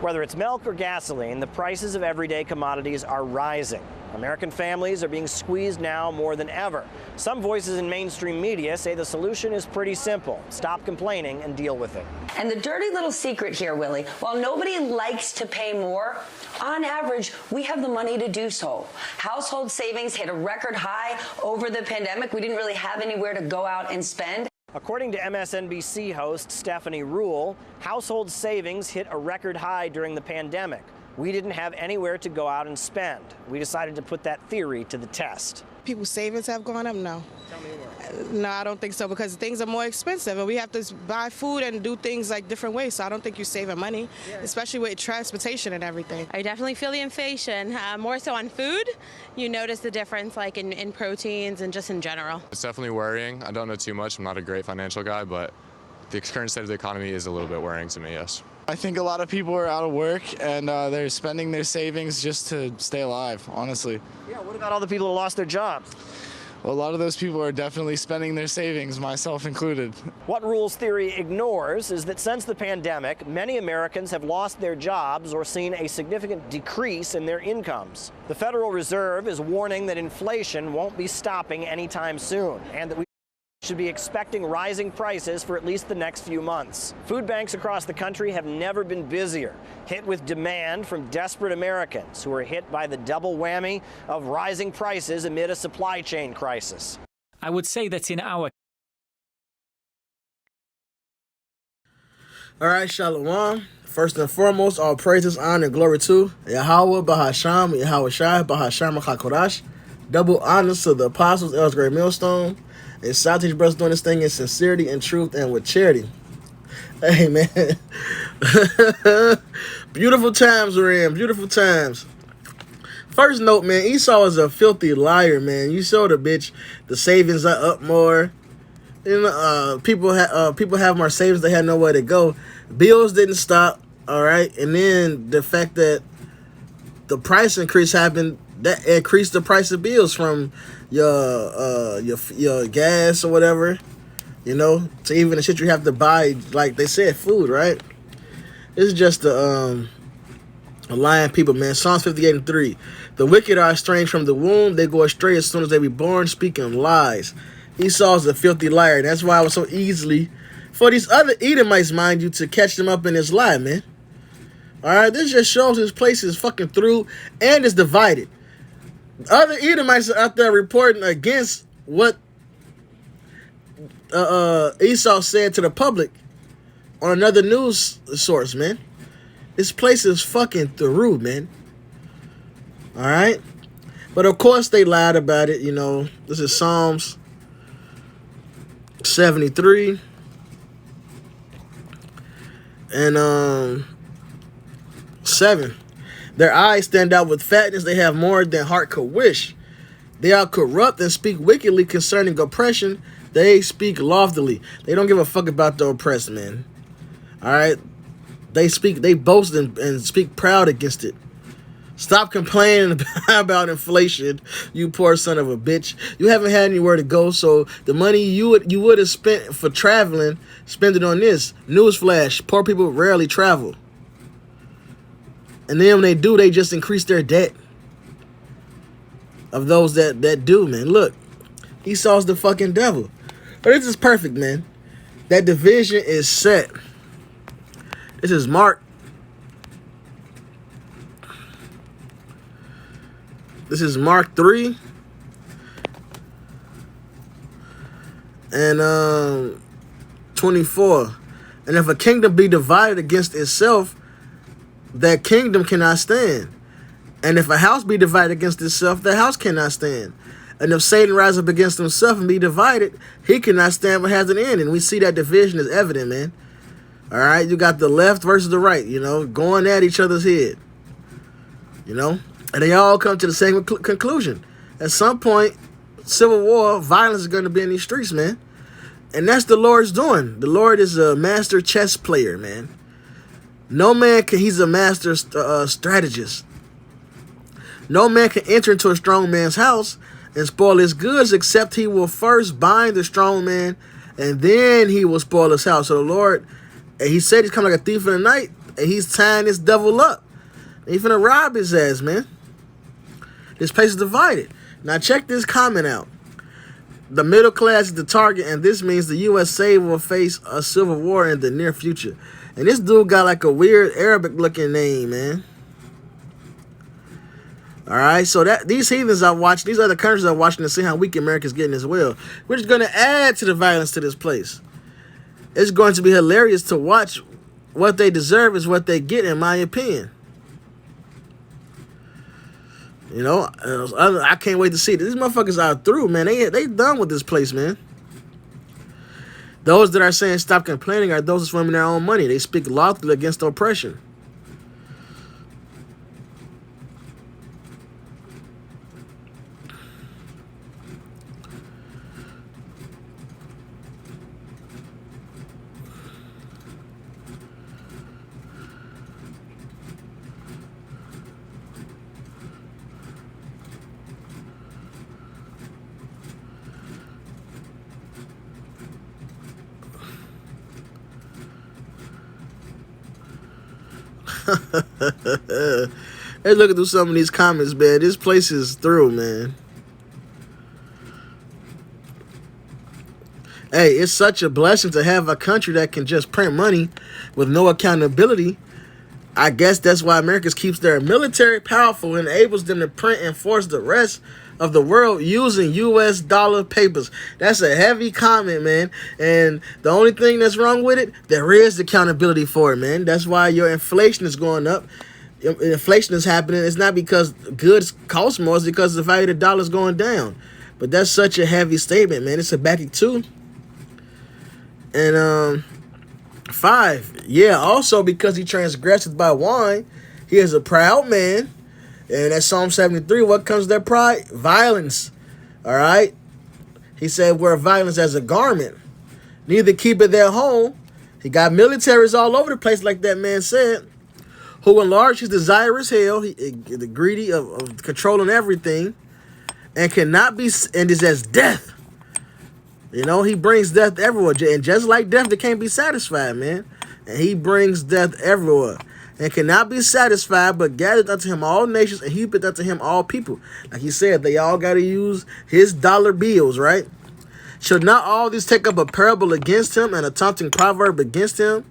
Whether it's milk or gasoline, the prices of everyday commodities are rising. American families are being squeezed now more than ever. Some voices in mainstream media say the solution is pretty simple. Stop complaining and deal with it. And the dirty little secret here, Willie, while nobody likes to pay more, on average, we have the money to do so. Household savings hit a record high over the pandemic. We didn't really have anywhere to go out and spend. According to MSNBC host Stephanie Ruhle, household savings hit a record high during the pandemic. We didn't have anywhere to go out and spend. We decided to put that theory to the test. People's savings have gone up? No. Tell me more. No, I don't think so, because things are more expensive and we have to buy food and do things like different ways. So I don't think you're saving money, especially with transportation and everything. I definitely feel the inflation, more so on food. You notice the difference like in proteins and just in general. It's definitely worrying. I don't know too much. I'm not a great financial guy, but the current state of the economy is a little bit worrying to me, yes. I think a lot of people are out of work and they're spending their savings just to stay alive, honestly. Yeah, what about all the people who lost their jobs? Well, a lot of those people are definitely spending their savings, myself included. What Ruhle's theory ignores is that since the pandemic, many Americans have lost their jobs or seen a significant decrease in their incomes. The Federal Reserve is warning that inflation won't be stopping anytime soon, and that we should be expecting rising prices for at least the next few months. Food banks across the country have never been busier, hit with demand from desperate Americans who are hit by the double whammy of rising prices amid a supply chain crisis. I would say that in our... All right, Shalom. First and foremost, all praises, honor, and glory to Yahweh, Bahasham, Yahweh Shai, Bahasham, HaKodash. Double honors to the apostles, Elders, Great Millstone. And shout to these brothers doing this thing in sincerity and truth and with charity. Hey, man. Beautiful times we're in. Beautiful times. First note, man, Esau is a filthy liar, man. You showed the bitch the savings are up more. You know, people have more savings. They had nowhere to go. Bills didn't stop, all right? And then the fact that the price increase happened, that increased the price of bills from your gas or whatever, you know, to even the shit you have to buy, like they said, food, right? It's just a lying people, man. Psalms 58:3. The wicked are estranged from the womb. They go astray as soon as they be born, speaking lies. Esau's a filthy liar. That's why it was so easily for these other Edomites, mind you, to catch them up in his lie, man. All right, this just shows his place is fucking through and is divided. Other Edomites are out there reporting against what Esau said to the public on another news source, man. This place is fucking through, man. All right? But of course they lied about it, you know. This is Psalms 73. And 7. Their eyes stand out with fatness. They have more than heart could wish. They are corrupt and speak wickedly concerning oppression. They speak loftily. They don't give a fuck about the oppressed, man. All right? They boast and speak proud against it. Stop complaining about inflation, you poor son of a bitch. You haven't had anywhere to go, so the money you would have spent for traveling, spend it on this. Newsflash, poor people rarely travel. And then when they do, they just increase their debt. Of those that do, man. Look, Esau's the fucking devil. But this is perfect, man. That division is set. This is Mark. This is Mark 3. And 24. And if a kingdom be divided against itself, that kingdom cannot stand. And if a house be divided against itself, that house cannot stand. And if Satan rise up against himself and be divided, he cannot stand but has an end. And we see that division is evident, man. All right, you got the left versus the right, you know, going at each other's head. You know, and they all come to the same conclusion. At some point, civil war, violence is going to be in these streets, man. And that's the Lord's doing. The Lord is a master chess player, man. No man can, he's a master strategist. No man can enter into a strong man's house and spoil his goods, except he will first bind the strong man, and then he will spoil his house. So the Lord, he said he's coming like a thief in the night. and he's tying this devil up. He finna rob his ass, man. This place is divided. Now check this comment out. The middle class is the target, and this means the USA will face a civil war in the near future. And this dude got like a weird Arabic-looking name, man. All right, so these heathens are watching, these other countries are watching to see how weak America's getting as well, which is going to add to the violence to this place. It's going to be hilarious to watch. What they deserve is what they get, in my opinion. You know, I can't wait to see it. These motherfuckers are through, man. They done with this place, man. Those that are saying stop complaining are those swimming their own money. They speak loudly against oppression. Let's look through some of these comments, man. This place is through, man. Hey, it's such a blessing to have a country that can just print money with no accountability. I guess that's why America keeps their military powerful and enables them to print and force the rest of the world using U.S. dollar papers. That's a heavy comment, man. And the only thing that's wrong with it, there is accountability for it, man. That's why your inflation is going up. Inflation is happening. It's not because goods cost more. It's because the value of the dollar is going down. But that's such a heavy statement, man. It's Habakkuk 2. And 5. Yeah, also because he transgressed by wine, he is a proud man. And that's Psalm 73. What comes to their pride? Violence. All right? He said, wear violence as a garment. Neither keep it their home. He got militaries all over the place, like that man said. Who enlarge his desire as hell. The greedy of controlling everything. And cannot be, and is as death. You know, he brings death everywhere. And just like death, they can't be satisfied, man. And he brings death everywhere. And cannot be satisfied, but gathered unto him all nations, and heapeth unto him all people. Like he said, they all got to use his dollar bills, right? Should not all these take up a parable against him, and a taunting proverb against him,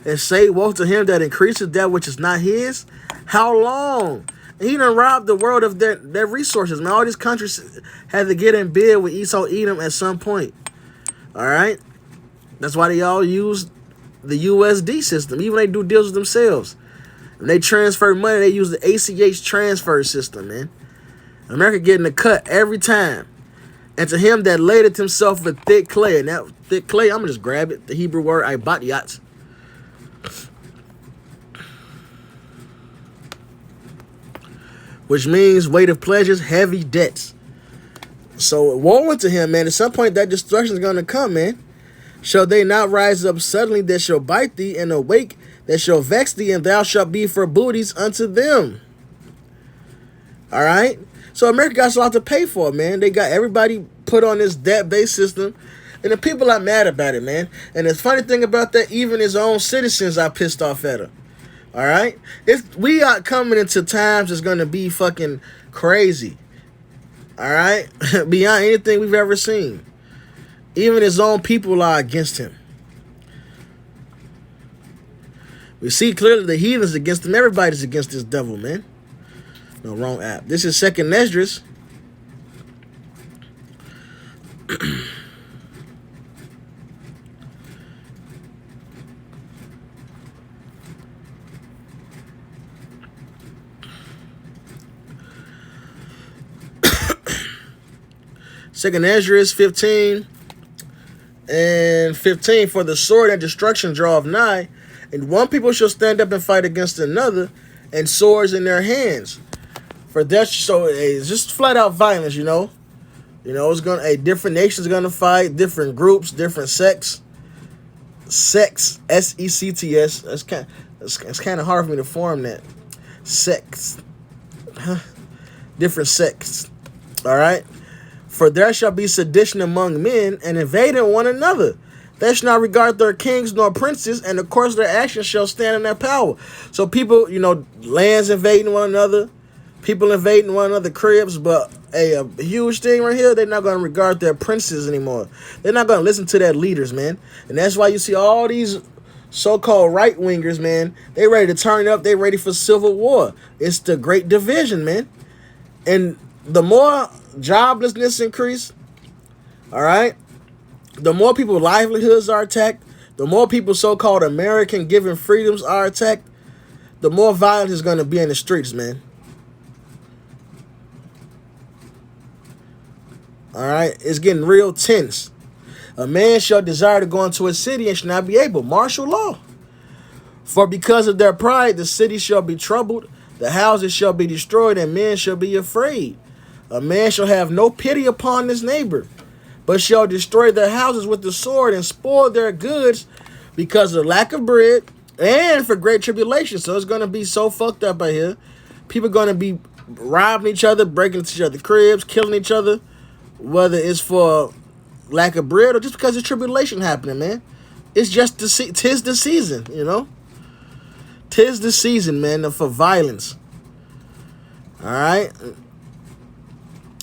and say, woe to him that increases that which is not his? How long? And he done robbed the world of their resources, man. All these countries had to get in bed with Esau Edom at some point. All right? That's why they all use the USD system, even when they do deals with themselves. When they transfer money, they use the ACH transfer system, man. America getting a cut every time. And to him that ladeth himself with thick clay. And that thick clay, I'm going to just grab it. The Hebrew word, ibatyat. Which means weight of pleasures, heavy debts. So woe unto him, man. At some point, that destruction is going to come, man. Shall they not rise up suddenly that shall bite thee, and awake that shall vex thee, and thou shalt be for booties unto them? All right? So America got a lot to pay for, man. They got everybody put on this debt-based system, and the people are mad about it, man. And the funny thing about that, even his own citizens are pissed off at him. All right? We are coming into times that's going to be fucking crazy. All right? Beyond anything we've ever seen. Even his own people are against him. We see clearly the heathens against him. Everybody's against this devil, man. No, wrong app. This is 2nd Esdras. Second Esdras 15 and 15. For the sword and destruction draweth nigh, and one people shall stand up and fight against another, and swords in their hands. For that, so it's just flat out violence, you know. You know, it's gonna different nations gonna fight, different groups, different sects. Sects, S-E-C-T-S. It's kind of hard for me to form that. Sects, different sects. All right. For there shall be sedition among men, and invading one another. They shall not regard their kings nor princes, and the course of their actions shall stand in their power. So people, lands invading one another, people invading one another cribs, but a huge thing right here, they're not going to regard their princes anymore. They're not going to listen to their leaders, man. And that's why you see all these so-called right-wingers, man, they ready to turn up, they ready for civil war. It's the great division, man. And the more joblessness increase, all right, the more people's livelihoods are attacked, the more people so-called American given freedoms are attacked, the more violence is going to be in the streets, man. All right, it's getting real tense. A man shall desire to go into a city and shall not be able. Martial law. For because of their pride, the city shall be troubled, the houses shall be destroyed, and men shall be afraid. A man shall have no pity upon his neighbor, but shall destroy their houses with the sword and spoil their goods because of lack of bread and for great tribulation. So it's going to be so fucked up out here. People are going to be robbing each other, breaking into each other's cribs, killing each other, whether it's for lack of bread or just because of tribulation happening, man. It's just tis the season, Tis the season, man, for violence. All right?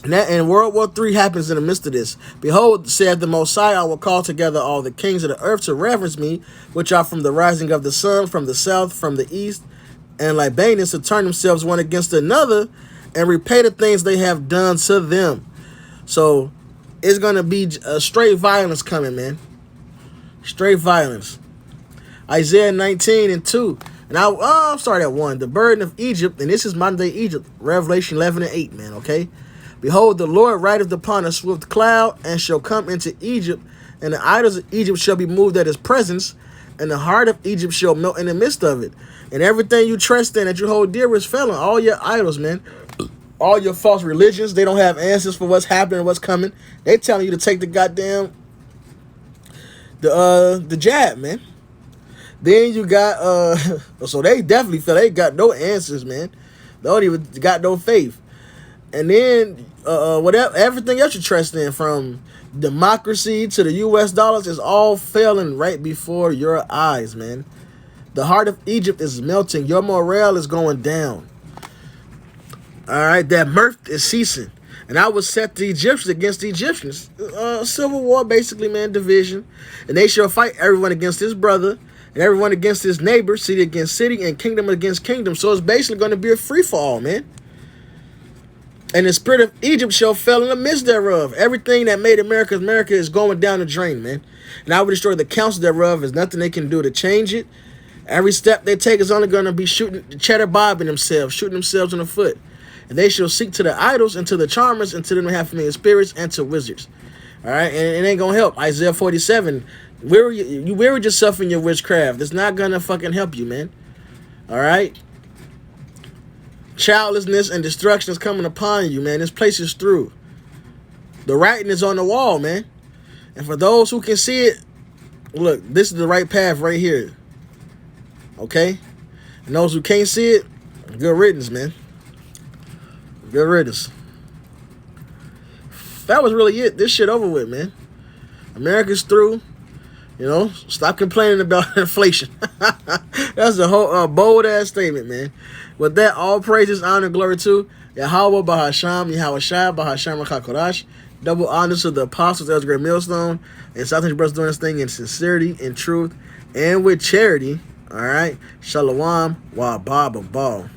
And World War III happens in the midst of this. Behold, saith the Most High, I will call together all the kings of the earth to reverence me, which are from the rising of the sun, from the south, from the east, and Libanians to turn themselves one against another and repay the things they have done to them. So it's going to be a straight violence coming, man. Straight violence. Isaiah 19:2. And I'm sorry, that 1. The burden of Egypt, and this is modern day Egypt. Revelation 11:8, man, okay? Behold, the Lord rideth upon a swift cloud, and shall come into Egypt, and the idols of Egypt shall be moved at his presence, and the heart of Egypt shall melt in the midst of it. And everything you trust in that you hold dear is fallen. All your idols, man. All your false religions, they don't have answers for what's happening, what's coming. They telling you to take the goddamn the jab, man. Then you got so they definitely feel they got no answers, man. They don't even got no faith. And then whatever everything else you trust in, from democracy to the US dollars, is all failing right before your eyes, man. The heart of Egypt is melting. Your morale is going down. All right, that mirth is ceasing. And I will set the Egyptians against the Egyptians. Civil war, basically, man, division. And they shall fight everyone against his brother, and everyone against his neighbor, city against city, and kingdom against kingdom. So it's basically going to be a free-for-all, man. And the spirit of Egypt shall fail in the midst thereof. Everything that made America is going down the drain, man. And I will destroy the counsel thereof. There's nothing they can do to change it. Every step they take is only going to be shooting, cheddar bobbing themselves, shooting themselves in the foot. And they shall seek to the idols and to the charmers and to them that have familiar spirits and to wizards. All right, and it ain't going to help. Isaiah 47, you weary yourself in your witchcraft. It's not going to fucking help you, man. All right? Childlessness and destruction is coming upon you, man. This place is through. The writing is on the wall, man. And for those who can see it, look, this is the right path right here. Okay? And those who can't see it, good riddance, man. Good riddance. That was really it. This shit over with, man. America's through. Stop complaining about inflation. That's a whole bold-ass statement, man. With that, all praises, honor, and glory to Yahweh Bahasham, Yahweh Shai, Bahasham Rakakodash. Double honors to the apostles, Elder Great Millstone, and South Asian brothers doing this thing in sincerity, in truth, and with charity. All right? Shalom, wa ba ba ba.